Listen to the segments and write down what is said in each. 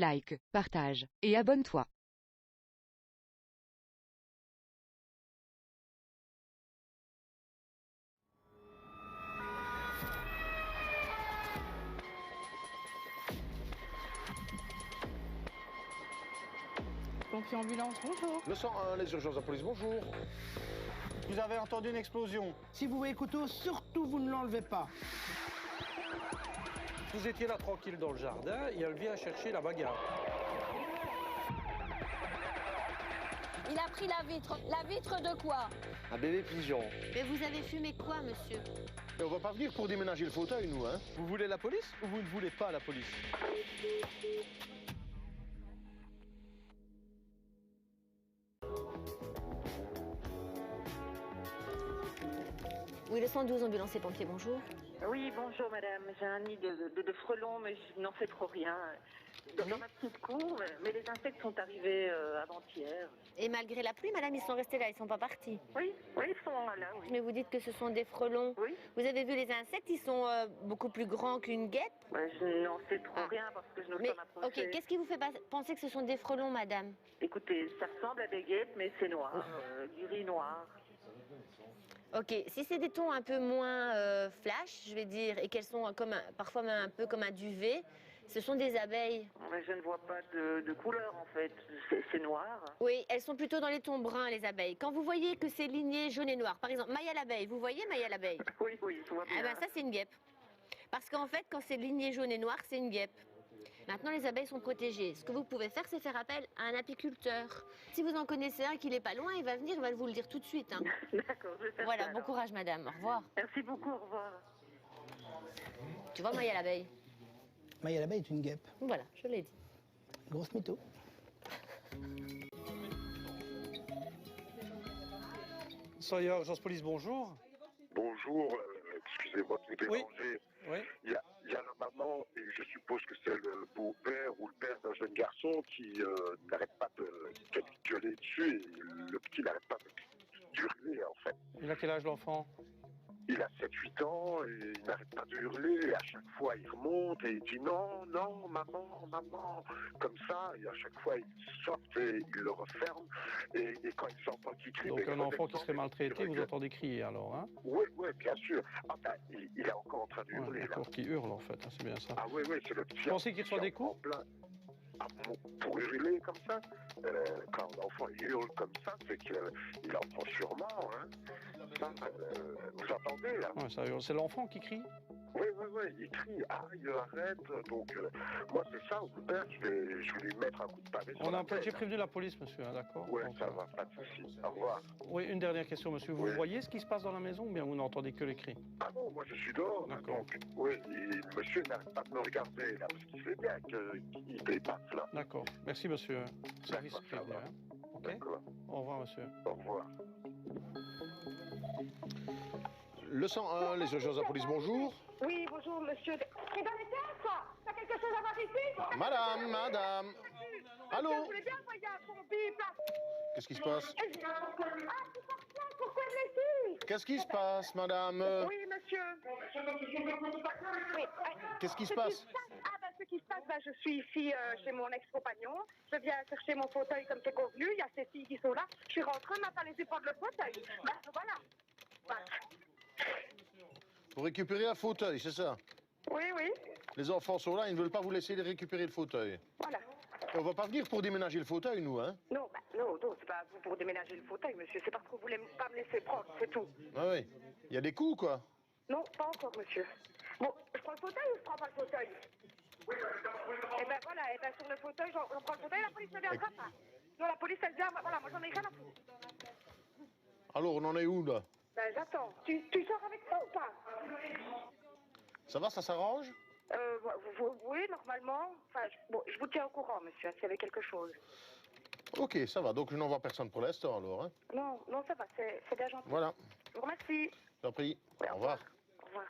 like, partage, et abonne-toi. Pompier ambulance, bonjour. Le 101, les urgences de la police, bonjour. Vous avez entendu une explosion. Si vous voyez couteau, surtout vous ne l'enlevez pas. Vous étiez là tranquille dans le jardin et elle vient chercher la bagarre. Il a pris la vitre. La vitre de quoi? Un bébé pigeon. Mais vous avez fumé quoi, monsieur? Et on va pas venir pour déménager le fauteuil, nous, hein. Vous voulez la police ou vous ne voulez pas la police? Oui, le 112, ambulance et pompiers, bonjour. Oui, bonjour madame. J'ai un nid de frelons, mais je n'en sais trop rien. Dans ma petite cour, mais les insectes sont arrivés avant-hier. Et malgré la pluie, madame, ils sont restés là, ils sont pas partis. Oui, ils sont là, oui. Mais vous dites que ce sont des frelons. Oui. Vous avez vu les insectes, ils sont beaucoup plus grands qu'une guêpe. Je n'en sais trop rien parce que je n'ose pas m'approcher. Ok, qu'est-ce qui vous fait penser que ce sont des frelons, madame? Écoutez, ça ressemble à des guêpes, mais c'est noir, gris noir. Ok, si c'est des tons un peu moins flash, je vais dire, et qu'elles sont comme parfois même un peu comme un duvet, ce sont des abeilles. Mais je ne vois pas de couleur en fait, c'est noir. Oui, elles sont plutôt dans les tons bruns, les abeilles. Quand vous voyez que c'est ligné jaune et noir, par exemple, Maya l'abeille, vous voyez Maya l'abeille? Oui, je vois bien. Ah ben ça c'est une guêpe. Parce qu'en fait, quand c'est ligné jaune et noir, c'est une guêpe. Maintenant, les abeilles sont protégées. Ce que vous pouvez faire, c'est faire appel à un apiculteur. Si vous en connaissez un qui n'est pas loin, il va venir, il va vous le dire tout de suite. Hein. D'accord, je vais faire voilà, ça, bon courage, madame. Au revoir. Merci beaucoup, au revoir. Tu vois, Maya l'abeille? Maya l'abeille est une guêpe. Voilà, je l'ai dit. Grosse mytho. Soyez urgence police, bonjour. Bonjour, excusez-moi de vous déranger. Oui. Il y a la maman, et je suppose que c'est le beau-père ou le père d'un jeune garçon qui n'arrête pas de gueuler dessus, et le petit n'arrête pas d'hurler en fait. Il a quel âge l'enfant? Il a 7-8 ans et il n'arrête pas de hurler, et à chaque fois il remonte et il dit non, maman, comme ça, et à chaque fois il saute et il le referme, et quand il s'entend qu'il crie... Donc un enfant qui serait maltraité, vous entendez crier alors, hein? Oui, bien sûr. Ah ben, il est encore en train de hurler là. D'accord, qui hurle en fait, hein, c'est bien ça. Ah oui, c'est le petit... Vous pensez qu'il reçoit des coups? Pour hurler comme ça, quand l'enfant hurle comme ça, c'est qu'il en prend sûrement. Hein. Ça, vous entendez là? Ouais, ça hurle. C'est l'enfant qui crie? Oui, il crie, il arrête. Donc, moi, c'est ça, au père, je vais lui mettre un coup de pavé sur la tête. J'ai prévenu la police, monsieur, hein, d'accord? Oui, ça va, pas de souci. Au revoir. Oui, une dernière question, monsieur. Vous voyez ce qui se passe dans la maison ou bien vous n'entendez que les cris? Ah non, moi, je suis dehors. D'accord. Donc, oui, le monsieur n'arrête pas de me regarder, là, parce qu'il sait bien qu'il dépasse, là. D'accord. Merci, monsieur. Service prévenu, hein? Ok. D'accord. Au revoir, monsieur. Au revoir. Le 101, les urgences de la police, bonjour. Oui, bonjour monsieur. C'est dans les têtes, t'as quelque chose à voir ici? Madame. Allô? Je voulais bien envoyer un pompier. Qu'est-ce qui se passe? Ah, c'est parfait, pourquoi me laisser? Qu'est-ce qui se passe, madame? Oui, monsieur. Qu'est-ce qui se passe? Ce qui se passe, je suis ici chez mon ex-compagnon. Je viens chercher mon fauteuil comme c'est convenu. Il y a ces filles qui sont là. Je suis rentrée, on m'a pas laissé prendre le fauteuil. Voilà. Pour récupérer un fauteuil, c'est ça? Oui. Les enfants sont là, ils ne veulent pas vous laisser récupérer le fauteuil. Voilà. On va pas venir pour déménager le fauteuil, nous, hein? Non, c'est pas vous pour déménager le fauteuil, monsieur. C'est parce que vous voulez pas me laisser prendre, c'est tout. Ah oui. Il y a des coups, quoi? Non, pas encore, monsieur. Bon, je prends le fauteuil ou je prends pas le fauteuil? Eh ben voilà, sur le fauteuil, on prend le fauteuil, la police ne viendra pas. Non, la police, elle vient, voilà, moi j'en ai rien à foutre. Alors, on en est où, là? Ben j'attends. Tu sors avec moi ou pas? Ça va, ça s'arrange? Oui, normalement. Enfin, je vous tiens au courant, monsieur, s'il y avait quelque chose. Ok, ça va. Donc, je n'envoie personne pour l'instant, alors, hein? Non, ça va, c'est bien gentil. Voilà. Je vous remercie. J'ai pris. Oui, au revoir. Au revoir.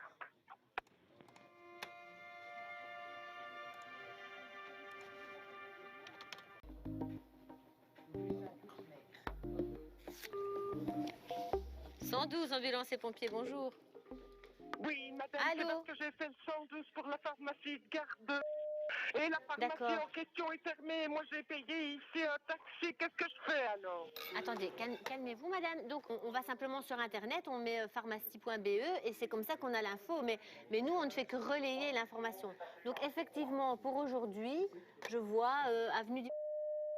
« 112, ambulance et pompiers, bonjour. » Oui, madame, Allô? c'est parce que j'ai fait le 112 pour la pharmacie de garde. Et la pharmacie D'accord. en question est fermée. Moi, j'ai payé ici un taxi. Qu'est-ce que je fais alors? Attendez, calmez-vous, madame. Donc, on va simplement sur Internet, on met pharmacie.be et c'est comme ça qu'on a l'info. Mais nous, on ne fait que relayer l'information. Donc, effectivement, pour aujourd'hui, je vois avenue du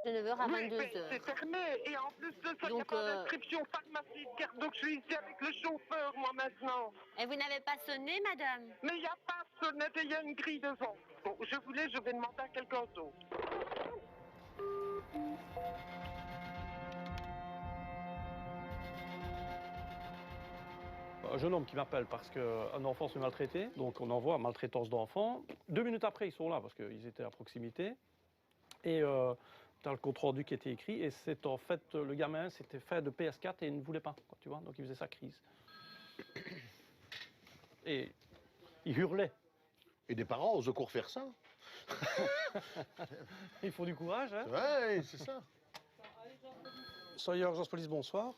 de 9 h à Oui, 22 mais h. c'est fermé. Et en plus de ça, il n'y a Donc, pas d'inscription pharmacie de garde. Donc, je suis ici avec le chauffeur, moi, maintenant. Et vous n'avez pas sonné, madame? Mais il n'y a pas de sonnette et il y a une grille devant. Bon, je vais demander à quelqu'un d'autre. Un jeune homme qui m'appelle parce qu'un enfant se fait maltraiter, donc on envoie maltraitance d'enfant. 2 minutes après, ils sont là parce qu'ils étaient à proximité. Et tu as le compte rendu qui était écrit. Et c'est en fait, le gamin s'était fait de PS4 et il ne voulait pas, quoi, tu vois. Donc il faisait sa crise. Et il hurlait. Et des parents osent encore faire ça. Il faut du courage, hein. Ouais, c'est ça. Soyez urgence police, bonsoir.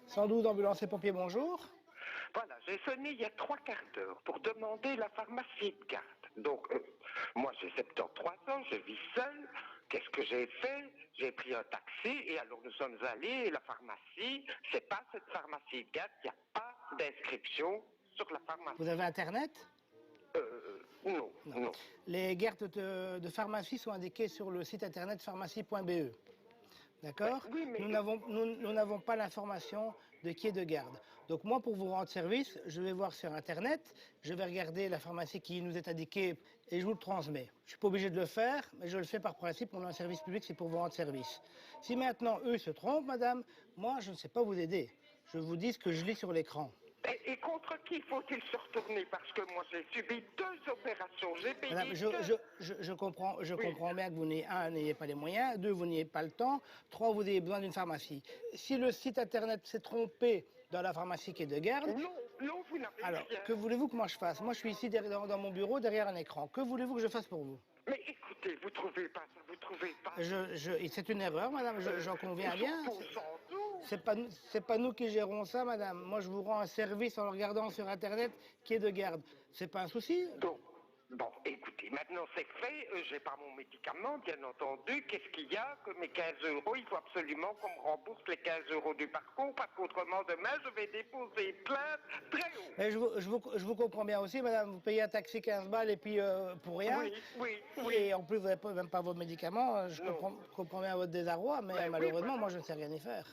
112 ambulance et pompiers, bonjour. Voilà, j'ai sonné il y a 3/4 d'heure pour demander la pharmacie de garde. Donc, moi j'ai 73 ans, je vis seul. Qu'est-ce que j'ai fait? J'ai pris un taxi et alors nous sommes allés et la pharmacie, c'est pas cette pharmacie de garde, il n'y a pas d'inscription sur la pharmacie. Vous avez Internet? Non, non. Les gardes de pharmacie sont indiquées sur le site internet pharmacie.be. D'accord? Oui, mais- Nous n'avons pas l'information de qui est de garde. Donc moi, pour vous rendre service, je vais voir sur Internet, je vais regarder la pharmacie qui nous est indiquée et je vous le transmets. Je ne suis pas obligé de le faire, mais je le fais par principe. On a un service public, c'est pour vous rendre service. Si maintenant eux se trompent, madame, moi, je ne sais pas vous aider. Je vous dis ce que je lis sur l'écran. Et contre qui faut-il se retourner? Parce que moi j'ai subi 2 opérations, j'ai payé Madame, je comprends bien que vous n'ayez pas les moyens, 2, vous n'ayez pas le temps, 3, vous avez besoin d'une pharmacie. Si le site internet s'est trompé dans la pharmacie qui est de garde, Non, vous n'avez alors rien. que voulez-vous que moi je fasse? Moi je suis ici dans mon bureau derrière un écran. Que voulez-vous que je fasse pour vous? Mais écoutez, vous trouvez pas ça, vous trouvez pas C'est une erreur, madame, j'en conviens bien. C'est pas... C'est pas nous qui gérons ça, madame. Moi je vous rends un service en le regardant sur internet qui est de garde. C'est pas un souci? Donc, bon, écoutez, maintenant c'est fait, j'ai pas mon médicament, bien entendu. Qu'est-ce qu'il y a que mes 15 €? Il faut absolument qu'on me rembourse les 15 € du parcours, parce qu'autrement demain je vais déposer plainte très haut. Mais je vous comprends bien aussi, madame. Vous payez un taxi 15 balles et puis pour rien. Oui. Et en plus, vous n'avez même pas vos médicaments. Je comprends bien votre désarroi, mais Ben oui, malheureusement, voilà. moi, je ne sais rien y faire.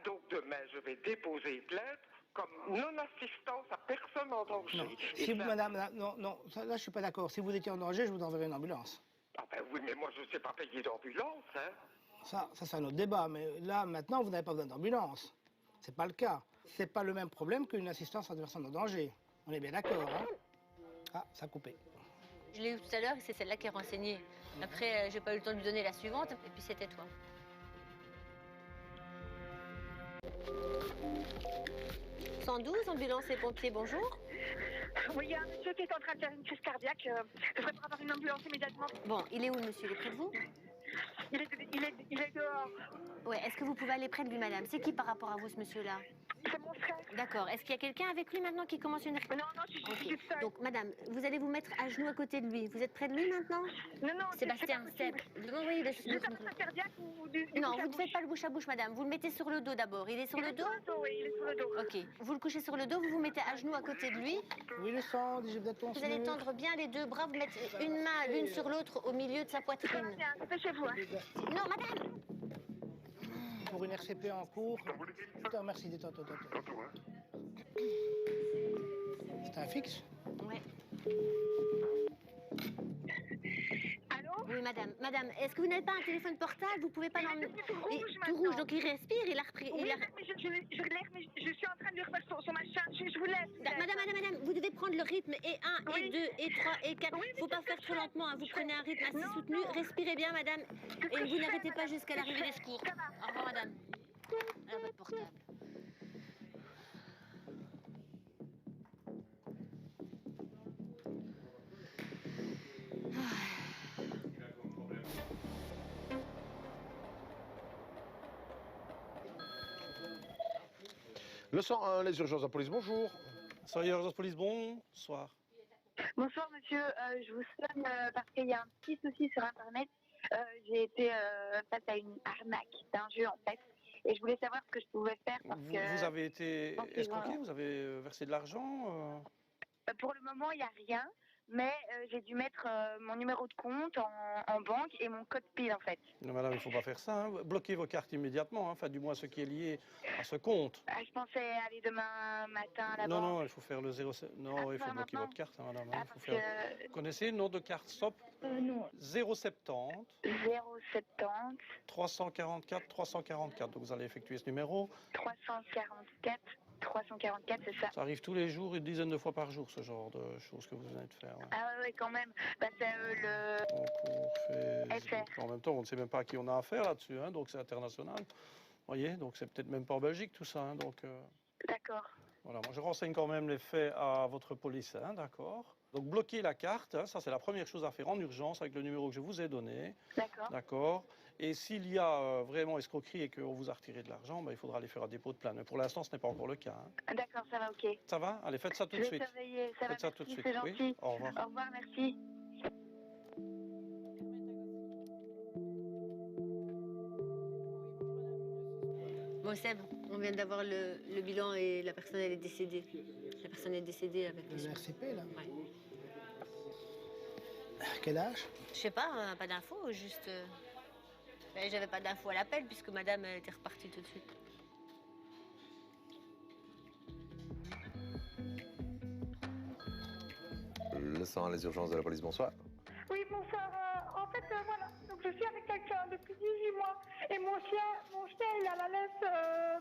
Donc demain je vais déposer plainte comme non-assistance à personne en danger. Non. Et Si vous, ça- madame, non, là, je suis pas d'accord. Si vous étiez en danger, je vous enverrai une ambulance. Ah ben oui, mais moi je ne sais pas payer d'ambulance, hein. Ça c'est un autre débat. Mais là, maintenant, vous n'avez pas besoin d'ambulance. C'est pas le cas. C'est pas le même problème qu'une assistance à des personnes en danger. On est bien d'accord, hein? Ah, ça a coupé. Je l'ai eu tout à l'heure et c'est celle-là qui est renseignée. Après, j'ai pas eu le temps de lui donner la suivante et puis c'était toi. « 112, ambulance et pompiers, bonjour. Oui, il y a un monsieur qui est en train de faire une crise cardiaque. Je voudrais avoir une ambulance immédiatement. Bon, il est où, le monsieur? Il est près de vous? Il est dehors. Ouais, est-ce que vous pouvez aller près de lui, madame? C'est qui par rapport à vous, ce monsieur-là? C'est mon frère. D'accord. Est-ce qu'il y a quelqu'un avec lui maintenant qui commence une... Non, je suis Ok. seule. Donc, madame, vous allez vous mettre à genoux à côté de lui. Vous êtes près de lui maintenant? Non, Sébastien, c'est Seb, oui, pas possible. Juste un crise cardiaque ou du Non, bouche à vous ne faites bouche. pas le bouche à bouche, madame. Vous le mettez sur le dos d'abord. Il est sur Il le est dos? sur le dos, oui, il est sur le dos. Ok. Vous le couchez sur le dos, vous vous mettez à genoux à côté de lui. Oui, le sang, j'ai besoin de ton Vous allez tendre bien les deux bras, vous mettez une main l'une sur l'autre au milieu de sa poitrine. Bien, dépêchez-vous. Hein. Non, madame! Pour une RCP en cours. Attends, merci, détends. C'est un fixe? Ouais. Allô? Oui, madame. Madame, est-ce que vous n'avez pas un téléphone portable? Vous pouvez pas Il est l'emmener. devenu tout rouge Tout maintenant. rouge, donc il respire, il a repris. Oui, il a... mais je suis en train de lui refaire son machin. Je vous laisse. Madame, vous devez prendre le rythme. Et 1, Oui. et 2, et 3, et 4. Oui, mais Faut pas c'est ce faire que trop je fais. lentement. Vous prenez un rythme assez Non, soutenu. non. Respirez bien, madame. C'est ce Et que vous je n'arrêtez fais, pas madame. jusqu'à C'est ce que l'arrivée je des secours. fais. Ça va. Au revoir, madame. Elle a votre portable. Le 101, les urgences de police, bonjour. Soyez urgence police, bonsoir. Bonsoir monsieur, je vous sonne parce qu'il y a un petit souci sur internet. J'ai été face à une arnaque d'un jeu en fait et je voulais savoir ce que je pouvais faire parce que... Vous avez été Donc, escroqué? Vous avez versé de l'argent? Pour le moment il n'y a rien, mais j'ai dû mettre mon numéro de compte en banque et mon code PIN en fait. Non, madame, il ne faut pas faire ça. Hein. Bloquez vos cartes immédiatement, hein. Enfin, du moins ce qui est lié à ce compte. Je pensais aller demain matin à la Non, banque. non, il faut faire le 0,7. Non, il faut bloquer maintenant votre carte, hein, madame. Hein. Il faut parce faire... que... Vous connaissez le nom de carte stop? Non. 070 070 344 344. Donc vous allez effectuer ce numéro. 344 344, c'est ça. Ça arrive tous les jours, une dizaine de fois par jour, ce genre de choses que vous venez de faire. Ouais. Ah ouais, quand même. Bah, c'est le... Concours Facebook. FR. En même temps, on ne sait même pas à qui on a affaire là-dessus, hein, donc c'est international. Vous voyez, donc c'est peut-être même pas en Belgique tout ça. Hein, donc, D'accord. voilà, moi je renseigne quand même les faits à votre police, hein, d'accord. Donc bloquer la carte, hein, ça c'est la première chose à faire en urgence avec le numéro que je vous ai donné. D'accord. D'accord. Et s'il y a vraiment escroquerie et qu'on vous a retiré de l'argent, ben, il faudra aller faire un dépôt de plainte. Mais pour l'instant, ce n'est pas encore le cas. Hein. D'accord, ça va, ok. Ça va? Allez, faites ça tout Je de vais suite. surveiller, ça va, Faites ça merci, tout de suite. c'est gentil. Oui. Au revoir. Au revoir, merci. Bon Seb, on vient d'avoir le bilan et la personne elle est décédée. La personne est décédée avec Le RCP, là. Ouais. Quel âge? Je sais pas, on n'a pas d'infos, juste... ben, j'avais pas d'infos à l'appel puisque madame elle était repartie tout de suite. Le 100, les urgences de la police, bonsoir. Oui, bonsoir. En fait, voilà. Donc, je suis avec quelqu'un depuis 18 mois. Et mon chien, il a la laisse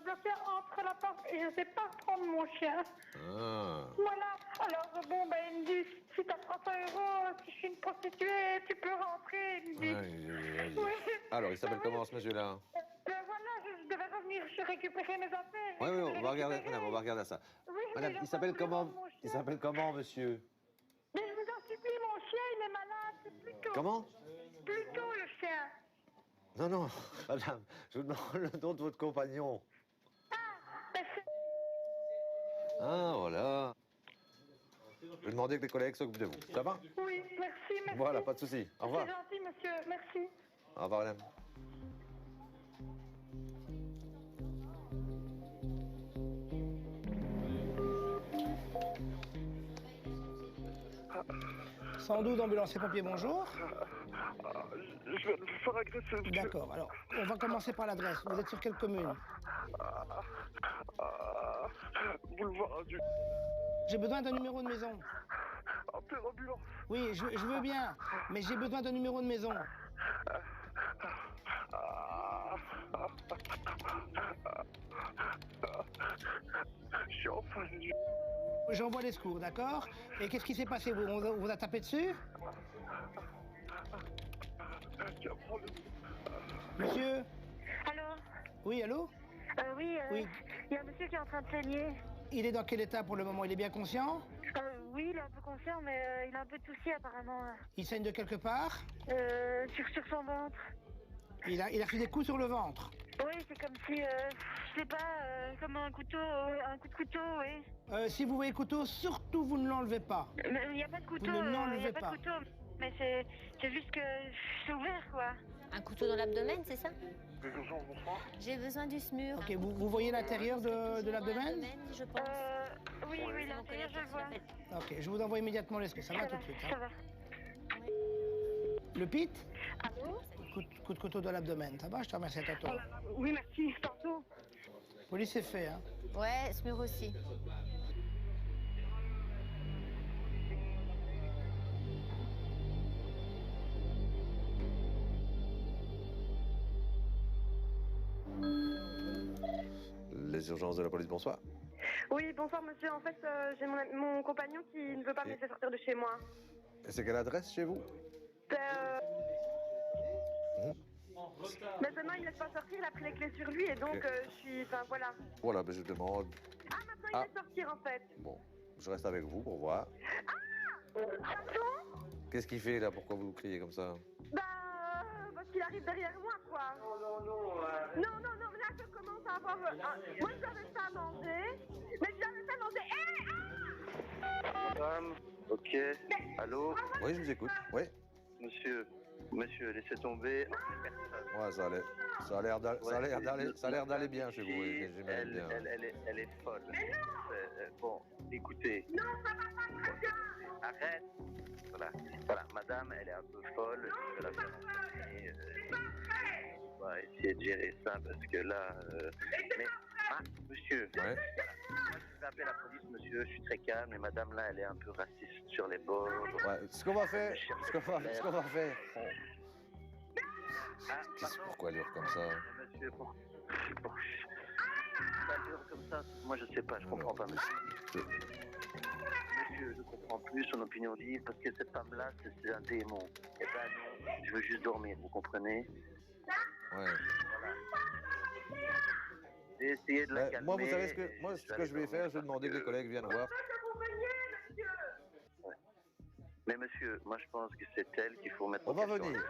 bloquée entre la porte. Et je ne sais pas prendre mon chien. Ah. Voilà. Alors, bon, ben, il me dit, si t'as 300 €, si je suis une prostituée, tu peux rentrer. Il me dit. Aïe, aïe, aïe. Oui. Alors, il s'appelle comment ce monsieur-là? Voilà, je devais revenir, je récupérer mes affaires. Oui, oui, Je on va regarder, récupérer. madame, on va regarder ça. Oui, Madame, mais il s'appelle j'entends plus comment? mon chien. Il s'appelle comment, monsieur? Mais je vous en supplie, mon chien, il est malade, c'est plutôt. Comment? Plutôt le chien. Non, non, madame, je vous demande le nom de votre compagnon. Ben, c'est- Ah, voilà. Je vais demander que les collègues s'occupent de vous. Ça va? Oui, merci, merci. Voilà, pas de souci. Au revoir. C'est gentil, monsieur, merci. Au revoir, madame. « 112 ambulanciers pompiers, bonjour. Je vais me faire agresser, monsieur. D'accord, alors on va commencer par l'adresse. Vous êtes sur quelle commune? Boulevard du... J'ai besoin d'un numéro de maison. Appelez l'ambulance. Oui, je veux bien, mais j'ai besoin d'un numéro de maison. Je suis en face du... J'envoie les secours, d'accord? Et qu'est-ce qui s'est passé? On vous a tapé dessus? Monsieur? Allô? Oui, allô? Oui, Oui. il y a un monsieur qui est en train de saigner. Il est dans quel état pour le moment? Il est bien conscient? Oui, il est un peu conscient, mais il a un peu de soucis apparemment. Il saigne de quelque part? Sur son ventre. Il a reçu des coups sur le ventre. Oui, c'est comme si, je sais pas, comme un couteau, un coup de couteau, oui. Si vous voyez le couteau, surtout vous ne l'enlevez pas. Mais il n'y a pas de couteau, Vous ne il l'enlevez n'y a pas pas. de couteau. Mais c'est juste que c'est ouvert, quoi. Un couteau dans l'abdomen, c'est ça? Les urgences, bonsoir. J'ai besoin du SMUR. Ok, vous voyez l'intérieur de l'abdomen? Je pense. Oui, oui, l'intérieur, je le vois. Ok, je vous envoie immédiatement les secours. Ça va tout de suite. Ça Hein. va. Le pit? Allô? Coup de couteau dans l'abdomen. Ça va? Je te remercie à tantôt. Oui, merci, tantôt. Police, c'est fait, hein? Ouais, SMUR aussi. Les urgences de la police, bonsoir. Oui, bonsoir, monsieur. En fait, j'ai mon compagnon qui ne veut pas me laisser sortir de chez moi. Et c'est quelle adresse chez vous? Mais demain, il ne laisse pas sortir, il a pris les clés sur lui et donc Ok. je suis. Enfin, voilà. Voilà, ben je demande. Ah, maintenant, il laisse sortir en fait. Bon, je reste avec vous pour voir. Pardon? Qu'est-ce qu'il fait là? Pourquoi vous criez comme ça? Bah, parce qu'il arrive derrière moi, quoi. Non, mais là, je commence à avoir. Moi, j'avais ça à manger. Mais j'avais ça à manger. Ok. Allô? Oui, je vous écoute. Oui. Monsieur, laissez tomber. Ouais, ça a l'air d'aller bien chez vous. Oui, j'imagine bien. Elle est folle. Bon, écoutez. Non, ça va pas très bien. Arrête. Voilà, madame, elle est un peu folle. Je vais la faire enfermer. On va essayer de gérer ça parce que là. Mais, monsieur. Ouais. Moi, je vais appeler la police, monsieur. Je suis très calme, mais madame là, elle est un peu raciste sur les bords. Ouais, ce qu'on va faire. Pourquoi elle hurle comme ça? Monsieur, ça dure comme ça. Moi, je sais pas, je comprends pas, monsieur. Monsieur, je comprends plus son opinion libre parce que cette femme-là, c'est un démon. Eh ben non, je veux juste dormir, vous comprenez? Ouais. Voilà. J'ai essayé de la calmer. Moi, vous savez ce que je vais faire? Je vais demander que les collègues viennent voir. Ouais. Mais monsieur, moi je pense que c'est elle qu'il faut mettre On en va question. venir.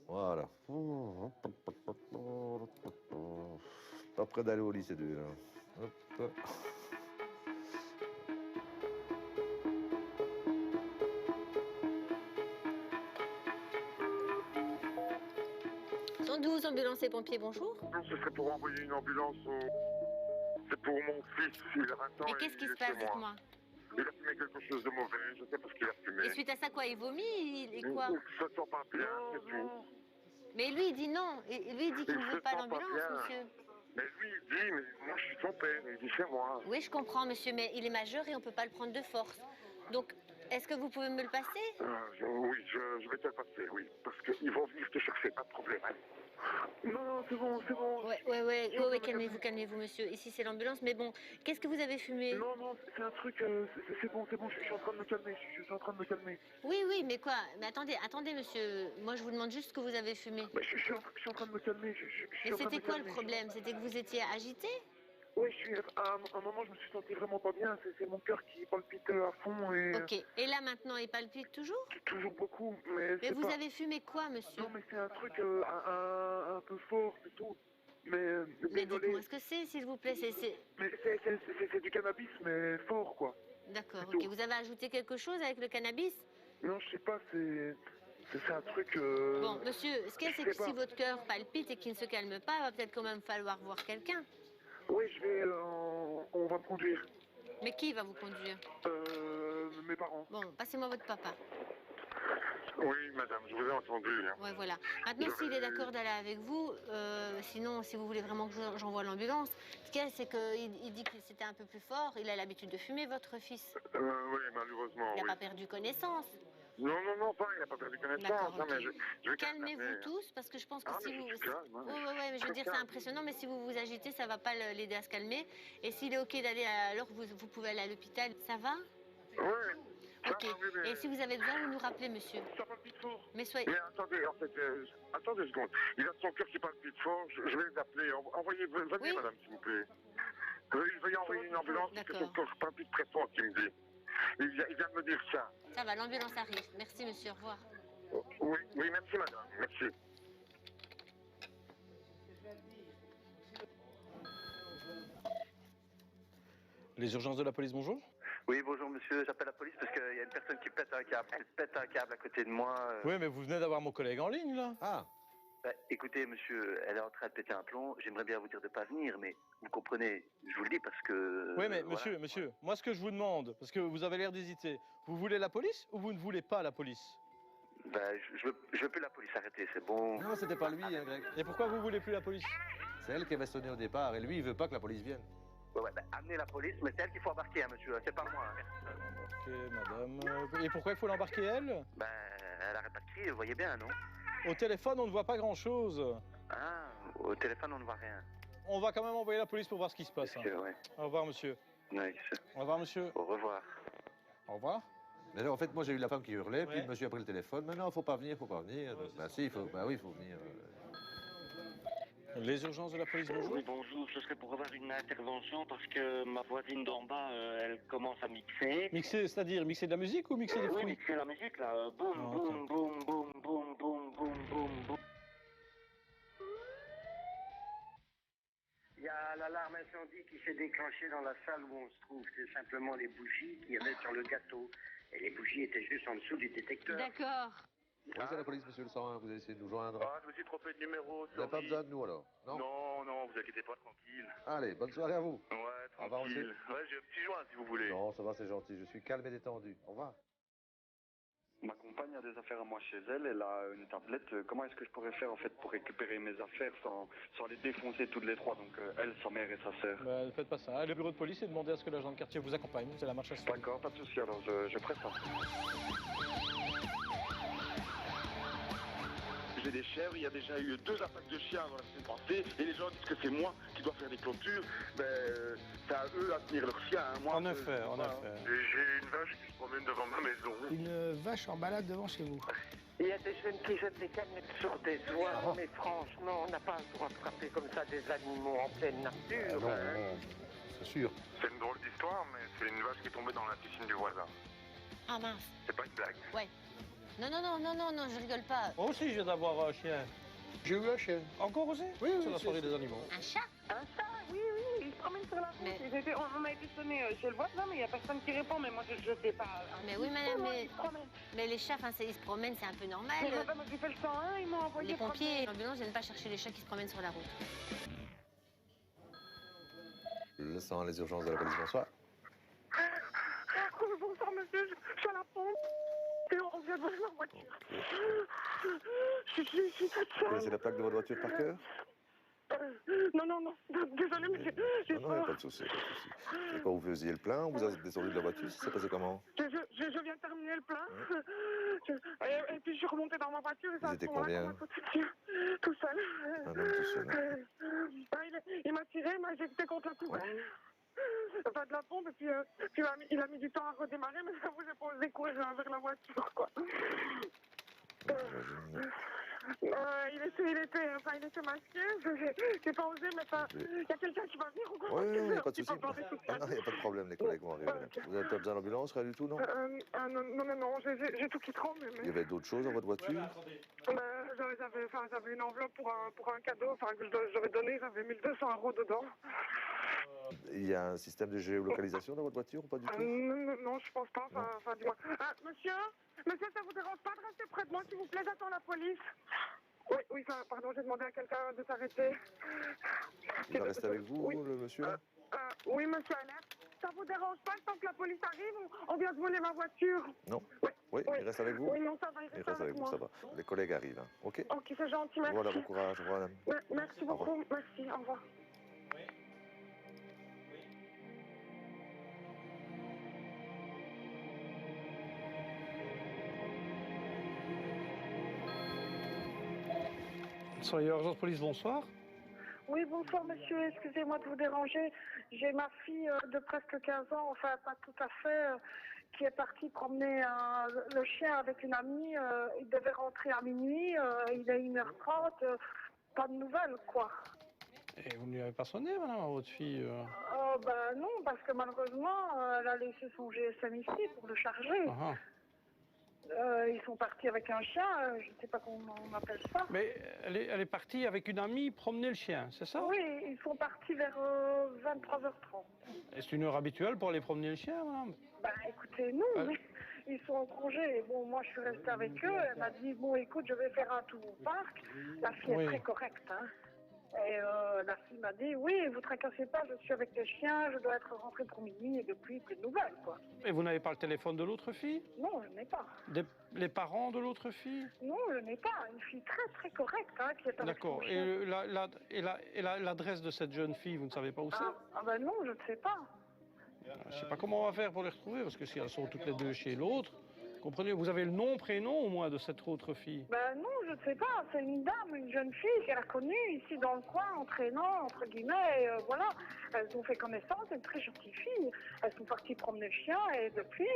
Voilà. Pas près d'aller au lycée 2, là. Hop. 112, ambulance et pompiers, bonjour. Non, ce serait pour envoyer une ambulance C'est pour mon fils, il a 20 ans. Et qu'est-ce qui se passe, dites-moi? Il a fumé quelque chose de mauvais, je sais pas ce qu'il a fumé. Et suite à ça, quoi, il vomit et quoi? Ça sent pas bien, c'est tout. Mais lui, il dit non. Et lui, il dit qu'il ne veut pas l'ambulance, monsieur. Mais lui, il dit, mais moi, je suis son père, il dit, c'est moi. Oui, je comprends, monsieur, mais il est majeur et on ne peut pas le prendre de force. Donc, est-ce que vous pouvez me le passer? Oui, je vais te le passer, oui. Parce qu'ils vont venir te chercher, pas de problème. Hein. Non, c'est bon, c'est bon. Ouais, calmez-vous, monsieur. Ici, c'est l'ambulance, mais bon, qu'est-ce que vous avez fumé? Non, c'est un truc, c'est bon, je suis en train de me calmer, je suis en train de me calmer. Oui, mais quoi? Mais attendez, monsieur. Moi, je vous demande juste ce que vous avez fumé. Mais je suis en train de me calmer, Mais c'était quoi le problème? C'était que vous étiez agité? Oui, à un moment, je me suis senti vraiment pas bien. C'est mon cœur qui palpite à fond. Et... Ok. Et là, maintenant, il palpite toujours? Toujours beaucoup, mais vous avez fumé quoi, monsieur? Non, mais c'est un truc un peu fort, c'est tout. Mais dites-moi ce que c'est, s'il vous plaît. Mais c'est du cannabis, mais fort, quoi. D'accord, ok. Vous avez ajouté quelque chose avec le cannabis? Non, je sais pas, c'est un truc... Bon, monsieur, ce qu'il y a, c'est que si votre cœur palpite et qu'il ne se calme pas, il va peut-être quand même falloir voir quelqu'un. Oui, on va me conduire. Mais qui va vous conduire? Mes parents. Bon, passez-moi votre papa. Oui, madame, je vous ai entendu. Hein. Ouais, voilà. Maintenant, s'il est d'accord d'aller avec vous, sinon, si vous voulez vraiment que j'envoie l'ambulance, ce qu'il y a, c'est qu'il dit que c'était un peu plus fort. Il a l'habitude de fumer, votre fils. Oui, malheureusement, Il n'a pas perdu connaissance. Non, pas, il n'a pas perdu connaissance. Okay. Mais calmez-vous tous, parce que je pense que si vous... Oui, mais je veux dire, c'est impressionnant, mais si vous vous agitez, ça ne va pas l'aider à se calmer. Et s'il est OK d'aller, alors vous pouvez aller à l'hôpital. Ça va? Oui. Ok. Et si vous avez besoin, vous nous rappelez, monsieur. Ça palpite fort. Mais soyez... Mais attendez, en fait, attendez une seconde. Il a son cœur qui palpite fort. Je vais les appeler. Venez, madame, s'il vous plaît. Veuillez envoyer une ambulance parce que son cœur palpite très fort, qu'il me dit. Il vient de me dire ça. Ça va, l'ambulance arrive. Merci, monsieur. Au revoir. Oui, merci, madame. Merci. Les urgences de la police, bonjour. Oui, bonjour monsieur, j'appelle la police parce qu'il y a une personne qui pète un câble. Elle pète un câble à côté de moi. Oui, mais vous venez d'avoir mon collègue en ligne, là. Ah. Écoutez, monsieur, elle est en train de péter un plomb. J'aimerais bien vous dire de ne pas venir, mais vous comprenez, je vous le dis parce que... Oui, mais monsieur, moi ce que je vous demande, parce que vous avez l'air d'hésiter, vous voulez la police ou vous ne voulez pas la police? Je veux plus la police, arrêtez, c'est bon. Non, c'était pas lui, hein, Greg. Et pourquoi vous voulez plus la police? C'est elle qui avait sonné au départ et lui, il veut pas que la police vienne. Amenez la police, mais c'est elle qu'il faut embarquer, hein, monsieur, c'est pas moi. Hein. Ok, madame. Et pourquoi il faut l'embarquer, elle? Elle arrête pas de crier, vous voyez bien, non? Au téléphone, on ne voit pas grand-chose. Ah, au téléphone, on ne voit rien. On va quand même envoyer la police pour voir ce qui se passe. Monsieur, ouais. Au revoir, monsieur. Oui, au revoir, monsieur. Au revoir. Au revoir. Mais là, en fait, moi, j'ai eu la femme qui hurlait, puis le monsieur a pris le téléphone. Mais non, faut pas venir. Si, oui, il faut venir. Les urgences de la police, bonjour. Oui, bonjour, ce serait pour avoir une intervention parce que ma voisine d'en bas, elle commence à mixer. Mixer, c'est-à-dire mixer de la musique ou mixer des fruits? Oui, mixer la musique, là. Boum, boum, boum, boum, boum, boum, boum, boum, boum. Il y a l'alarme incendie qui s'est déclenché dans la salle où on se trouve. C'est simplement les bougies qu'il y avait sur le gâteau. Et les bougies étaient juste en dessous du détecteur. D'accord. Oui, c'est la police, monsieur le 101, vous avez essayé de nous joindre. Ah, je me suis trompé de numéro. Vous n'avez pas besoin de nous alors? Non. Non, vous inquiétez pas, tranquille. Allez, bonne soirée à vous. Ouais, Au revoir, monsieur. tranquille. Ouais, j'ai un petit joint si vous voulez. Non, ça va, c'est gentil. Je suis calme et détendu. Au revoir. Ma compagne a des affaires à moi chez elle, elle a une tablette. Comment est-ce que je pourrais faire en fait pour récupérer mes affaires sans les défoncer toutes les trois, donc elle, sa mère et sa sœur? Ne faites pas ça. Allez au bureau de police et demandez à ce que l'agent de quartier vous accompagne. C'est la marche à suivre. D'accord, pas de souci, alors je ferai ça. J'ai des chèvres, il y a déjà eu 2 attaques de chiens dans la semaine passée, et les gens disent que c'est moi qui dois faire des clôtures. C'est à eux à tenir leurs chiens. Hein. Moi, En effet. J'ai une vache qui se promène devant ma maison. Une vache en balade devant chez vous. Il y a des jeunes qui jettent des canettes sur des oies, mais franchement, on n'a pas le droit de frapper comme ça des animaux en pleine nature. Non, hein. non, c'est sûr. C'est une drôle d'histoire, mais c'est une vache qui est tombée dans la piscine du voisin. Ah mince. C'est pas une blague. Ouais. Non, je rigole pas. Moi aussi, je viens d'avoir un chien. J'ai eu un chien. Encore aussi? Oui, C'est la soirée des animaux. Un chat? Un chat, oui, il se promène sur la route. On a été sonné chez le voisin, mais il n'y a personne qui répond. Mais moi, je sais pas. Mais oui, madame, Il se promène. mais les chats, ils se promènent, c'est un peu normal. Mais madame, j'ai fait le 101, ils m'ont envoyé. Les pompiers et l'ambulance viennent pas chercher les chats qui se promènent sur la route. Le 101, les urgences de la police, bonsoir. Bonsoir, monsieur, je suis à la pompe. Et on vient de voler ma voiture. Je suis toute Vous seule. connaissez la plaque de votre voiture par cœur? Non. Désolée, mais j'ai Non, il n'y a peur. pas de souci. Et quand vous faisiez le plein, vous êtes descendu de la voiture, ça s'est passé comment? Je viens de terminer le plein. Et puis je suis remontée dans ma voiture et ça Vous étiez combien? Tout seul. Un homme tout seul. Il m'a tiré, il m'a éjecté contre la poubelle. Enfin, de la pompe, et puis il a mis du temps à redémarrer, mais ça vous ai pas osé courir vers la voiture, quoi. Il était masqué, j'ai pas osé, mais il y a quelqu'un qui va venir ou quoi? Oui, il n'y a pas de souci. Non, il n'y a pas de problème, les collègues vont arriver. Vous n'avez pas besoin d'ambulance, rien du tout, non? Non, j'ai tout qui tremble. Il y avait d'autres choses dans votre voiture? J'avais une enveloppe pour un cadeau, que j'aurais donné, j'avais 1 200 € dedans. Il y a un système de géolocalisation dans votre voiture ou pas du tout? Non, je pense pas, dis-moi. Monsieur, ça vous dérange pas de rester près de moi, s'il vous plaît, j'attends la police. Oui, pardon, j'ai demandé à quelqu'un de s'arrêter. Il va rester avec vous, le monsieur? Oui, monsieur Annette. Ça vous dérange pas, tant que la police arrive, on vient de voler ma voiture. Non. Oui, il reste avec vous? Oui, non, ça va, il reste avec vous, moi. ça va. Les collègues arrivent, hein. OK? Ok, c'est gentil, merci. Voilà, bon courage, au revoir, madame. Merci beaucoup, merci, au revoir. Soyez urgence police, bonsoir. Oui, bonsoir monsieur, excusez-moi de vous déranger. J'ai ma fille de presque 15 ans, enfin pas tout à fait, qui est partie promener le chien avec une amie. Il devait rentrer à minuit, il est 1h30, pas de nouvelles quoi. Et vous ne lui avez pas sonné, madame, à votre fille Ben non, parce que malheureusement, elle a laissé son GSM ici pour le charger. Ah. Ils sont partis avec un chien, je ne sais pas comment on appelle ça. Mais elle est partie avec une amie promener le chien, c'est ça? Oui, ils sont partis vers 23h30. Et c'est une heure habituelle pour aller promener le chien, madame? Ben écoutez, non, mais ils sont en congé. Et bon, moi je suis restée avec eux, elle m'a dit, bon écoute, je vais faire un tour au parc. La fille est très correcte, hein. Et la fille m'a dit, oui, vous tracassez pas, je suis avec les chiens, je dois être rentrée pour minuit et depuis, plus de nouvelles, quoi. Et vous n'avez pas le téléphone de l'autre fille? Non, je n'ai pas. Les parents de l'autre fille? Non, je n'ai pas. Une fille très très correcte, hein, qui est avec D'accord. son chien. Et l'adresse de cette jeune fille, vous ne savez pas où c'est? Ah ben non, je ne sais pas. Je ne sais pas comment on va faire pour les retrouver, parce que si elles sont toutes les deux chez l'autre, comprenez, vous avez le nom, prénom au moins de cette autre fille? Ben non, je ne sais pas. C'est une dame, une jeune fille qu'elle a connue ici dans le coin, entraînant, entre guillemets, et voilà. Elles ont fait connaissance, une très gentille fille. Elles sont parties promener le chien et depuis,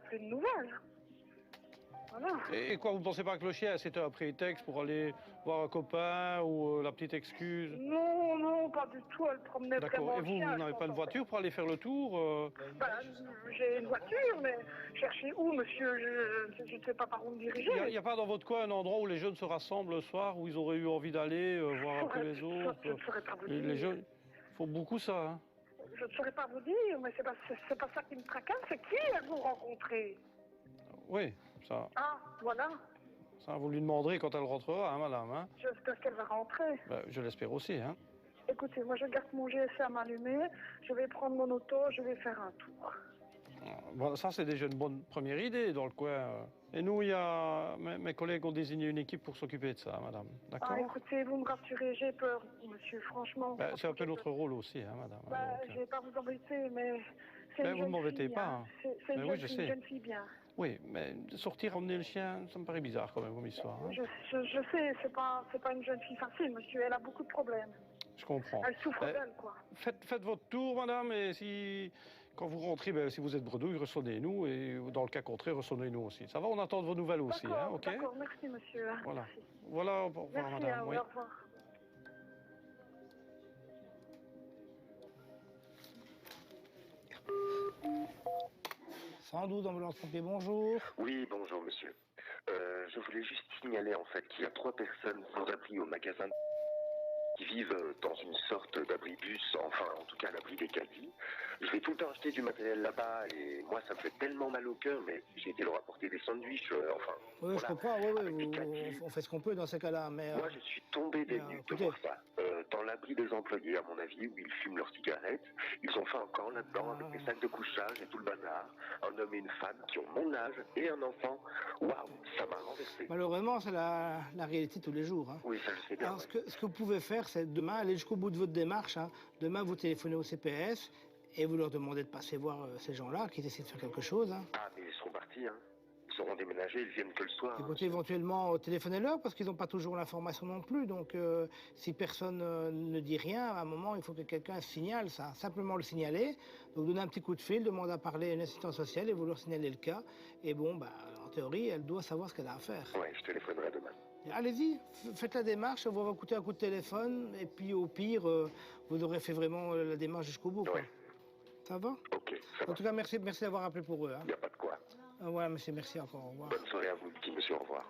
plus de nouvelles. Voilà. Et quoi, vous ne pensez pas que le chien, c'était un prétexte pour aller voir un copain ou la petite excuse? Non, non, pas du tout. Elle promenait vraiment le chien. D'accord. Et vous n'avez pas une voiture pour aller faire le tour j'ai une voiture, mais chercher où, monsieur? Je ne sais pas par où me diriger. Il n'y a pas dans votre coin un endroit où les jeunes se rassemblent le soir, où ils auraient eu envie d'aller voir un peu les autres? Je ne saurais pas vous les dire. jeunes... Faut beaucoup ça, hein. Je ne saurais pas vous dire, mais c'est pas ça qui me tracasse. C'est qui vous rencontrez? Oui, ça. Ah, voilà. Ça, vous lui demanderez quand elle rentrera, hein, madame. Hein. J'espère qu'elle va rentrer. Ben, je l'espère aussi, hein. Écoutez, moi je garde mon GSM allumé, je vais prendre mon auto, je vais faire un tour. Voilà, ça, c'est déjà une bonne première idée dans le coin. Et nous, il y a... mes collègues ont désigné une équipe pour s'occuper de ça, madame. D'accord? Ah, écoutez, vous me rassurez, j'ai peur, monsieur, franchement. Ben, c'est un peu notre rôle aussi, hein, madame. Bah, je vais pas vous embêter, mais c'est Ben, une vous ne jeune m'embêtez fille, pas. hein. Hein. C'est Ben une, oui, jeune je fille, sais. une jeune fille bien. Oui, mais sortir, emmener le chien, ça me paraît bizarre quand même comme histoire. Hein. Je sais, c'est pas une jeune fille facile, monsieur, elle a beaucoup de problèmes. Je comprends. Elle souffre d'elle, quoi. Faites votre tour, madame, et si, quand vous rentrez, ben, si vous êtes bredouille, ressonnez-nous, et dans le cas contraire, ressonnez-nous aussi. Ça va, on attend de vos nouvelles aussi, hein, ok? D'accord, merci, monsieur. Voilà. Voilà, au revoir, Merci, madame. Oui. au revoir. 112 ambulance pompier, bonjour. Oui, bonjour monsieur. Je voulais juste signaler en fait qu'il y a 3 personnes sans abri au magasin qui vivent dans une sorte d'abri-bus, enfin en tout cas à l'abri des caddies. Je vais tout le temps acheter du matériel là-bas et moi ça me fait tellement mal au cœur, mais j'ai été leur apporter des sandwichs, enfin... Oui, voilà. je comprends, on fait ce qu'on peut dans ces cas-là, mais... Moi je suis tombé des nues de voir ça. Dans l'abri des employés, à mon avis, où ils fument leurs cigarettes, ils ont fait un camp là-dedans avec des sacs de couchage et tout le bazar. Un homme et une femme qui ont mon âge et un enfant. Waouh, ça m'a renversé. Malheureusement, c'est la réalité tous les jours. Hein. Oui, ça je sais bien. Alors, ce que vous pouvez faire, c'est demain aller jusqu'au bout de votre démarche. Hein. Demain, vous téléphonez au CPS et vous leur demandez de passer voir ces gens-là qui essaient de faire quelque chose. Hein. Ah, mais ils seront partis, hein. Ils seront déménagés, ils viennent que le soir. Écoutez, éventuellement, téléphonez-leur parce qu'ils n'ont pas toujours l'information non plus. Donc, si personne ne dit rien, à un moment, il faut que quelqu'un signale ça. Simplement le signaler. Donc, donnez un petit coup de fil, demandez à parler à une assistante sociale et vous leur signalez le cas. Et bon, bah, en théorie, elle doit savoir ce qu'elle a à faire. Ouais, je téléphonerai demain. Allez-y, faites la démarche, ça va coûter un coup de téléphone. Et puis, au pire, vous aurez fait vraiment la démarche jusqu'au bout. Quoi. Ouais. Ça va? Ok, ça va. En tout cas, merci d'avoir appelé pour eux. Il n'y a pas de quoi. Ouais, monsieur, merci encore. Au revoir. Bonne soirée à vous, petit monsieur, au revoir.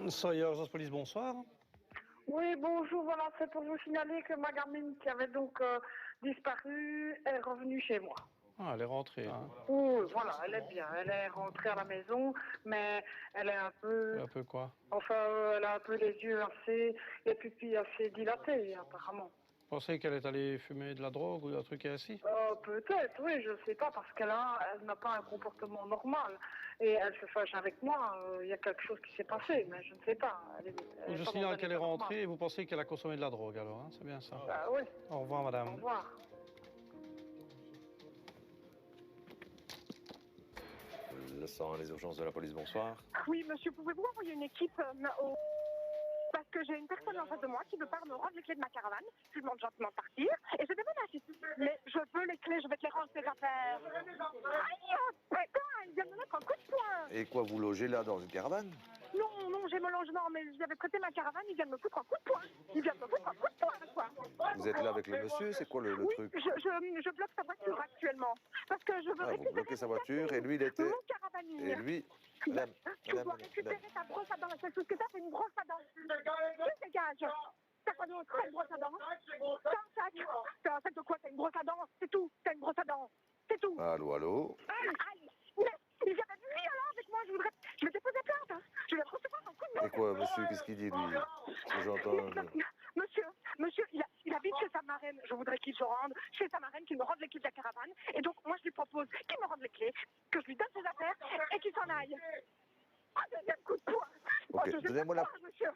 Soyez urgence police, bonsoir. Oui, bonjour, voilà, c'est pour vous signaler que ma gamine qui avait donc disparu est revenue chez moi. Ah, elle est rentrée. Hein. Oui, voilà, elle est bien, elle est rentrée à la maison, mais elle est un peu... Un peu quoi? Enfin, elle a un peu les yeux assez, les pupilles assez dilatées, apparemment. Vous pensez qu'elle est allée fumer de la drogue ou un truc ainsi? Peut-être, oui, je ne sais pas, parce qu'elle n'a pas un comportement normal. Et elle se fâche avec moi, il y a quelque chose qui s'est passé, mais je ne sais pas. Elle Je pas signale dans un qu'elle est état normal. rentrée et vous pensez qu'elle a consommé de la drogue alors, hein? C'est bien ça? Oui. Au revoir, madame. Au revoir. Le 100, les urgences de la police, bonsoir. Oui, monsieur, pouvez-vous envoyer une équipe Parce que j'ai une personne en face de moi qui veut pas me rendre les clés de ma caravane. Je lui demande gentiment de partir. Et je déménage. Mais je veux les clés, je vais te les rendre, ces affaires. Aïe, putain, il vient de me mettre un coup de poing. Et quoi, vous logez là dans une caravane? Non, j'ai mon logement, mais j'avais prêté ma caravane, il vient de me foutre un coup de poing. Il vient de me foutre un coup de poing, quoi. Vous êtes là avec le monsieur? C'est quoi le Oui, truc? je bloque sa voiture actuellement. Parce que je veux Vous récupérer bloquez sa voiture et lui, il était... mon caravanier. Et lui... Tu Madame, dois récupérer ta brosse à dents. La seule chose que t'as, c'est une brosse à dents. Tu dégages. T'as quoi d'autre? T'as une brosse à dents? T'as un sac? T'as un sac de quoi? T'as une brosse à dents? C'est tout. T'as une brosse à dents. C'est tout. Allô, allô? Aïe. Il vient d'être violent avec moi. Je vais déposer plainte. Hein. Je vais recevoir un coup de main. Et quoi, monsieur, qu'est-ce qu'il dit, lui? Ce que j'entends... Monsieur, il habite chez sa marraine. Je voudrais qu'il se rende chez sa marraine, qu'il me rende les clés de la caravane. Et donc, moi, je lui propose qu'il me rende les clés, que je lui donne ses affaires et qu'il s'en aille. Ah, deuxième coup de poing. Ok, donnez-moi la... Monsieur.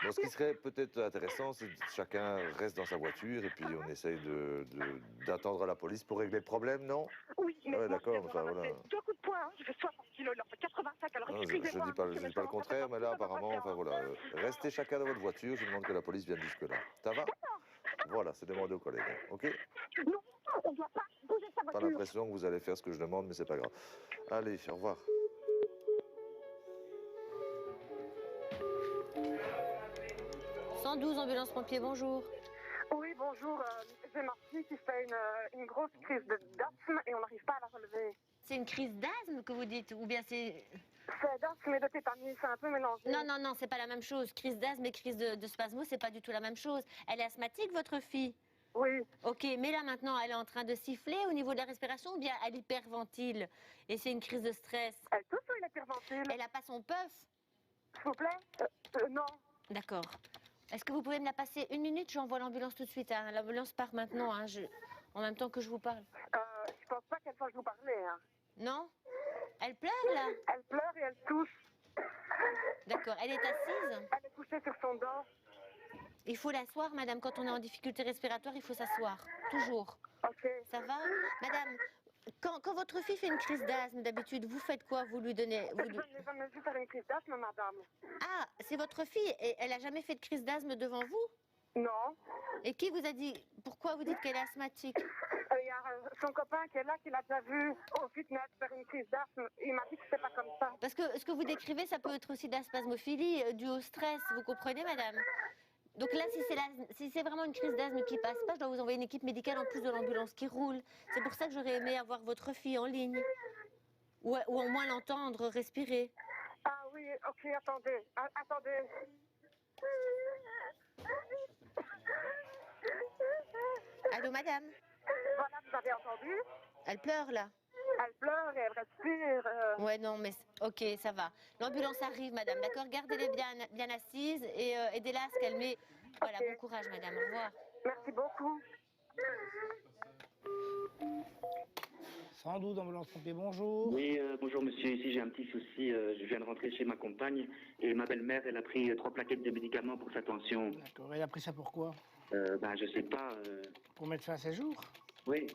Bon, ce qui serait peut-être intéressant, c'est que chacun reste dans sa voiture et puis on essaye d'attendre la police pour régler le problème, non? Oui, mais ouais, d'accord, enfin voilà. 2 coups de poing, hein. Je fais 60 kilos, il en fait 85, alors Non, je excusez-moi. dis pas le contraire, mais là, apparemment, enfin voilà. Restez chacun dans votre voiture, je demande que la police vienne jusque-là. Ça va? Voilà, c'est demandé aux collègues, hein. Ok? Non, on doit pas bouger sa Pas voiture. l'impression que vous allez faire ce que je demande, mais c'est pas grave. Allez, au revoir. « 112 ambulance pompier, bonjour. Oui, bonjour. j'ai ma fille qui fait une grosse crise d'asthme et on n'arrive pas à la relever. C'est une crise d'asthme que vous dites, ou bien c'est... C'est d'asthme et de tétanie, c'est un peu mélangé. Non, non, non, c'est pas la même chose. Crise d'asthme et crise de spasmo, c'est pas du tout la même chose. Elle est asthmatique, votre fille? Oui. Ok, mais là maintenant, elle est en train de siffler au niveau de la respiration ou bien elle hyperventile? Et c'est une crise de stress? Elle tousse ou elle hyperventile? Elle a pas son puff? S'il vous plaît? Non. D'accord. Est-ce que vous pouvez me la passer 1 minute? J'envoie l'ambulance tout de suite. Hein. L'ambulance part maintenant, hein, en même temps que je vous parle. Je pense pas qu'elle sache vous parler. Hein. Non? Elle pleure là? Elle pleure et elle tousse. D'accord. Elle est assise? Elle est couchée sur son dos. Il faut l'asseoir, madame. Quand on est en difficulté respiratoire, il faut s'asseoir. Toujours. Ok. Ça va? Madame, quand votre fille fait une crise d'asthme, d'habitude, vous faites quoi? Vous lui donnez... Je n'ai jamais vu faire une crise d'asthme, madame. Ah, c'est votre fille et elle a jamais fait de crise d'asthme devant vous? Non. Et qui vous a dit... Pourquoi vous dites qu'elle est asthmatique? Il y a son copain qui est là, qui l'a déjà vu au fitness faire une crise d'asthme. Il m'a dit que c'était pas comme ça. Parce que ce que vous décrivez, ça peut être aussi de la spasmophilie due au stress. Vous comprenez, madame? Donc là, si c'est vraiment une crise d'asthme qui passe pas, je dois vous envoyer une équipe médicale en plus de l'ambulance qui roule. C'est pour ça que j'aurais aimé avoir votre fille en ligne. Ou au moins l'entendre respirer. Ah oui, ok, attendez. Attendez. Allô, madame? Voilà, vous avez entendu? Elle pleure, là? Elle pleure et elle respire. Ouais, non, mais ok, ça va. L'ambulance arrive, madame, d'accord? Gardez-les bien assises et aidez-la à se calmer. Voilà, bon courage, madame. Au revoir. Merci beaucoup. 112 ambulance pompier, bonjour. Oui, bonjour monsieur, ici j'ai un petit souci, je viens de rentrer chez ma compagne et ma belle-mère, elle a pris 3 plaquettes de médicaments pour sa tension. D'accord, elle a pris ça pourquoi? Ben je sais pas. Pour mettre fin à ses jours? Oui.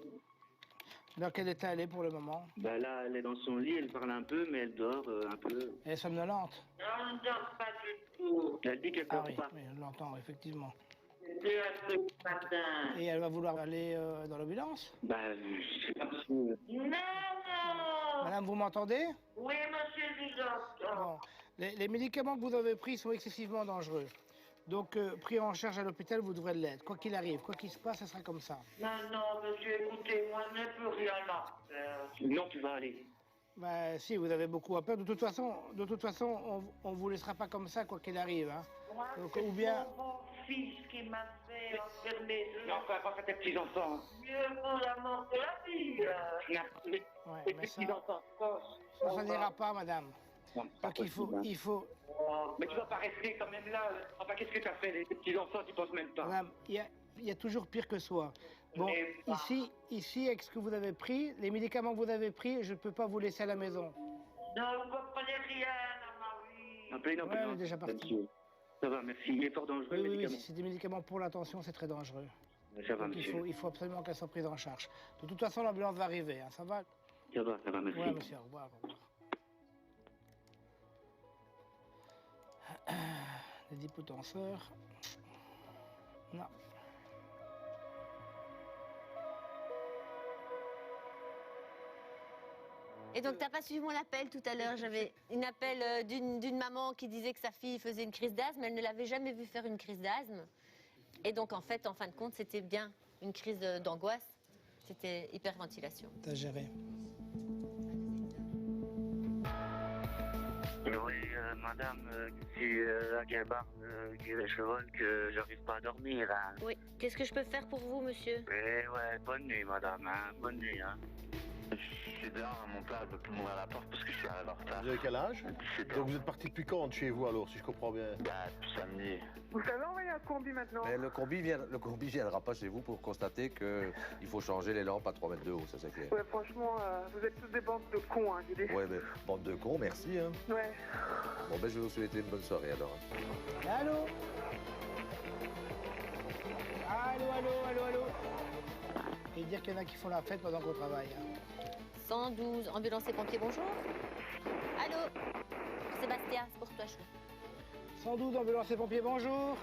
Dans quel état elle est pour le moment? Ben là, elle est dans son lit, elle parle un peu, mais elle dort un peu. Elle est somnolente? Elle ne dort pas du tout. Elle dit qu'elle dort oui, pas. oui, on l'entend, effectivement. C'était un truc ce matin. Et elle va vouloir aller dans l'ambulance? Ben, je sais pas si... Non. Madame, vous m'entendez? Oui, monsieur, je vous entends. Bon. Les médicaments que vous avez pris sont excessivement dangereux. Donc, pris en charge à l'hôpital, vous devrez l'être. Quoi qu'il arrive, quoi qu'il se passe, ça sera comme ça. Non, non, monsieur, écoutez, moi, je n'ai plus rien à faire. Non, tu vas aller. Ben, si, vous avez beaucoup à peur. De toute façon, on vous laissera pas comme ça, quoi qu'il arrive. Hein. Moi, Donc, c'est ou bien... mon fils qui m'a fait enfermer. Non, enfin, pas tes petits-enfants. Mieux vaut la mort que la vie. Ouais, mais ça n'ira pas, madame. Non, donc, il faut... Mais tu vas pas rester quand même là. Enfin, qu'est-ce que tu as fait? Les petits-enfants, tu penses même pas. Madame, il y a toujours pire que soi. Bon, ici, avec ce que vous avez pris, les médicaments que vous avez pris, je ne peux pas vous laisser à la maison. Non, vous ne comprenez rien à ma vie. Appelez une Ouais, ambulance. on est déjà parti. Ça va, merci. Il est fort dangereux, Oui, le oui, oui, médicament. c'est des médicaments pour la tension, c'est très dangereux. Ça va, Donc, monsieur. il faut absolument qu'elle soit prise en charge. De toute façon, l'ambulance va arriver, hein, ça va? Ça va, merci. Oui, monsieur, au revoir. Au revoir. Les dipotenseurs. Non. Et donc, t'as pas suivi mon appel tout à l'heure. J'avais un appel d'une maman qui disait que sa fille faisait une crise d'asthme. Elle ne l'avait jamais vue faire une crise d'asthme. Et donc, en fait, en fin de compte, c'était bien une crise d'angoisse. C'était hyperventilation. T'as géré. Oui, madame, c'est la guébarde qui est cheval que j'arrive pas à dormir. Hein. Oui. Qu'est-ce que je peux faire pour vous, monsieur? Eh ouais, bonne nuit, madame. Hein. Bonne nuit. Hein. Je suis dehors, mon père ne peut plus m'ouvrir la porte parce que je suis arrivé en retard. Vous avez quel âge? Donc vous êtes parti depuis quand de chez vous alors, si je comprends bien? Bah, depuis samedi. Vous savez envoyer un combi maintenant? Mais le combi viendra pas chez vous pour constater qu'il faut changer les lampes à 3 mètres de haut, ça c'est clair. Ouais, franchement, vous êtes tous des bandes de cons, hein, Guy. Ouais, mais bande de cons, merci. Hein. Ouais. Bon, ben je vais vous souhaiter une bonne soirée alors. Allô? Allô? Et dire qu'il y en a qui font la fête pendant qu'on travaille. Hein. 112, ambulance et pompiers, bonjour. Allô? Sébastien, c'est pour toi, chou. 112, ambulance et pompiers, bonjour.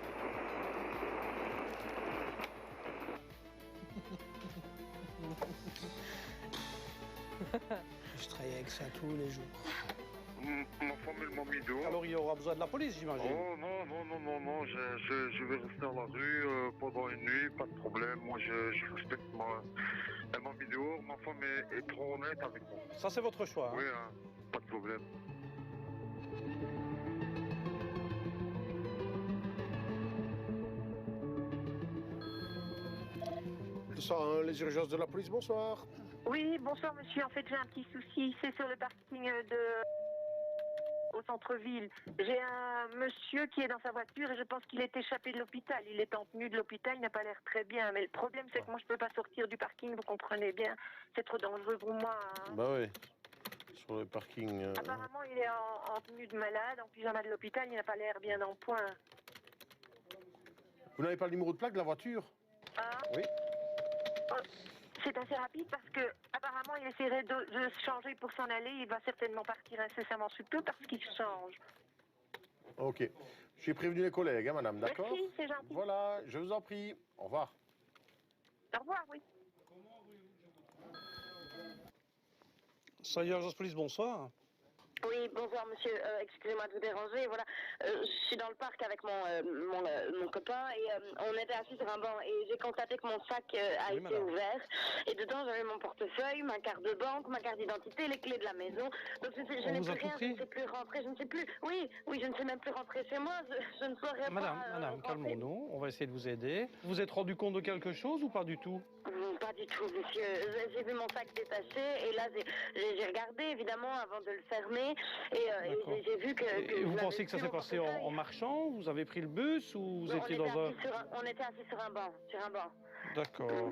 Je travaille avec ça tous les jours. Ma femme, elle m'a mis dehors. Alors il y aura besoin de la police, j'imagine. Oh non, je vais rester dans la rue pendant une nuit, pas de problème. Moi, je respecte Elle m'a mis dehors, ma femme est trop honnête avec moi. Ça, c'est votre choix. Hein. Oui, hein, pas de problème. Les urgences de la police, bonsoir. Oui, bonsoir monsieur. En fait, j'ai un petit souci. C'est sur le parking au centre-ville. J'ai un monsieur qui est dans sa voiture et je pense qu'il est échappé de l'hôpital. Il est en tenue de l'hôpital, il n'a pas l'air très bien. Mais le problème, c'est que moi, je peux pas sortir du parking, vous comprenez bien. C'est trop dangereux pour moi. Hein. Bah oui, sur le parking. Apparemment, il est en tenue de malade, en pyjama de l'hôpital, il n'a pas l'air bien en point. Vous n'avez pas le numéro de plaque de la voiture? Hein? Oui. C'est assez rapide parce que apparemment il essaierait de se changer pour s'en aller. Il va certainement partir incessamment sous peu parce qu'il se change. Ok. J'ai prévenu les collègues, hein, madame, d'accord? Merci, c'est gentil. Voilà, je vous en prie. Au revoir. Au revoir, oui. Ça y est, agence police, bonsoir. Oui, bonsoir monsieur, excusez-moi de vous déranger, voilà, je suis dans le parc avec mon copain et on était assis sur un banc et j'ai constaté que mon sac a été ouvert et dedans j'avais mon portefeuille, ma carte de banque, ma carte d'identité, les clés de la maison, donc je n'ai plus rien, je ne sais plus rentrer, je ne sais plus, oui, je ne sais même plus rentrer chez moi, je ne saurais pas... Madame, calmons-nous, on va essayer de vous aider. Vous vous êtes rendu compte de quelque chose ou pas du tout? Pas du tout, monsieur. J'ai vu mon sac détaché et là j'ai regardé évidemment avant de le fermer et j'ai vu que... Et vous pensez que ça s'est passé en marchant? Vous avez pris le bus ou vous étiez dans un... On était assis sur un banc, D'accord.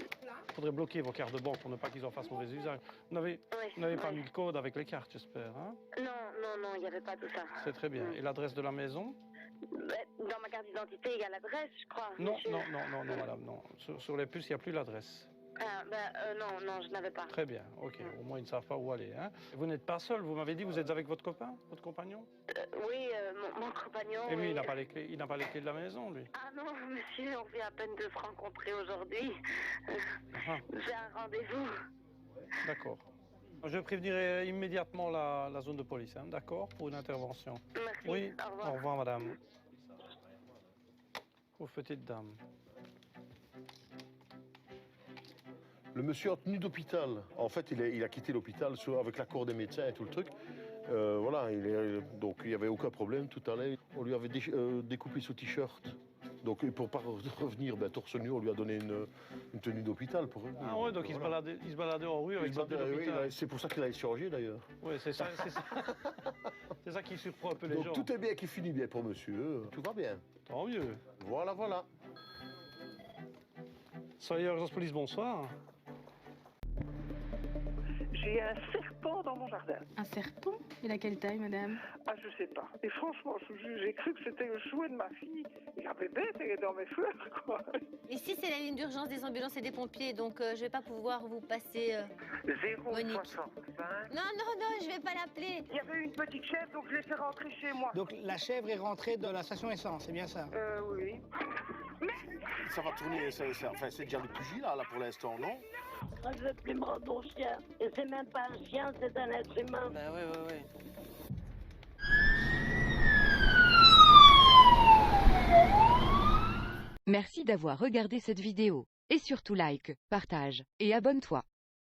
Il faudrait bloquer vos cartes de banque pour ne pas qu'ils en fassent mauvais usage. Vous n'avez pas mis le code avec les cartes, j'espère, hein? Non, il n'y avait pas tout ça. C'est très bien. Et l'adresse de la maison? Dans ma carte d'identité, il y a l'adresse, je crois. Non, monsieur. non, madame, non. Sur les puces, il n'y a plus l'adresse. Non, je n'avais pas. Très bien, ok. Au moins, ils ne savent pas où aller. Hein. Vous n'êtes pas seul, vous m'avez dit, vous êtes avec votre copain, votre compagnon? Oui, mon compagnon. Et lui, oui. il n'a pas les clés de la maison, lui? Ah non, monsieur, on vient à peine de se rencontrer aujourd'hui. J'ai un rendez-vous. D'accord. Je prévenirai immédiatement la zone de police, hein, d'accord, pour une intervention. Merci, oui, au revoir. Au revoir, madame. Pauvre petite dame. Le monsieur en tenue d'hôpital, en fait, il a quitté l'hôpital avec l'accord des médecins et tout le truc. Voilà, donc il n'y avait aucun problème, tout allait. On lui avait découpé son t-shirt. Donc pour ne pas revenir torse nu, on lui a donné une tenue d'hôpital pour revenir. Ah ouais, donc voilà. il se baladait en rue avec sa tenue d'hôpital. Oui, c'est pour ça qu'il a échangé d'ailleurs. Oui, c'est ça. C'est ça qui surprend un peu les gens. Donc tout est bien qui finit bien pour monsieur, tout va bien. Tant mieux. Voilà. Soyez agence police, bonsoir. J'ai un serpent dans mon jardin. Un serpent? Il a quelle taille, madame? Ah, je sais pas. Et franchement, j'ai cru que c'était le jouet de ma fille. Et la bébête, elle est dans mes fleurs, quoi. Ici, c'est la ligne d'urgence des ambulances et des pompiers, donc je vais pas pouvoir vous passer 065. Non, je vais pas l'appeler. Il y avait une petite chèvre, donc je l'ai fait rentrer chez moi. Donc la chèvre est rentrée dans la station essence, c'est bien ça? Oui. Ça va tourner, c'est déjà le pugilat là pour l'instant, non? Je veux plus me rendre au chien. Et c'est même pas un chien, c'est un être humain. Ben oui. Merci d'avoir regardé cette vidéo. Et surtout like, partage et abonne-toi.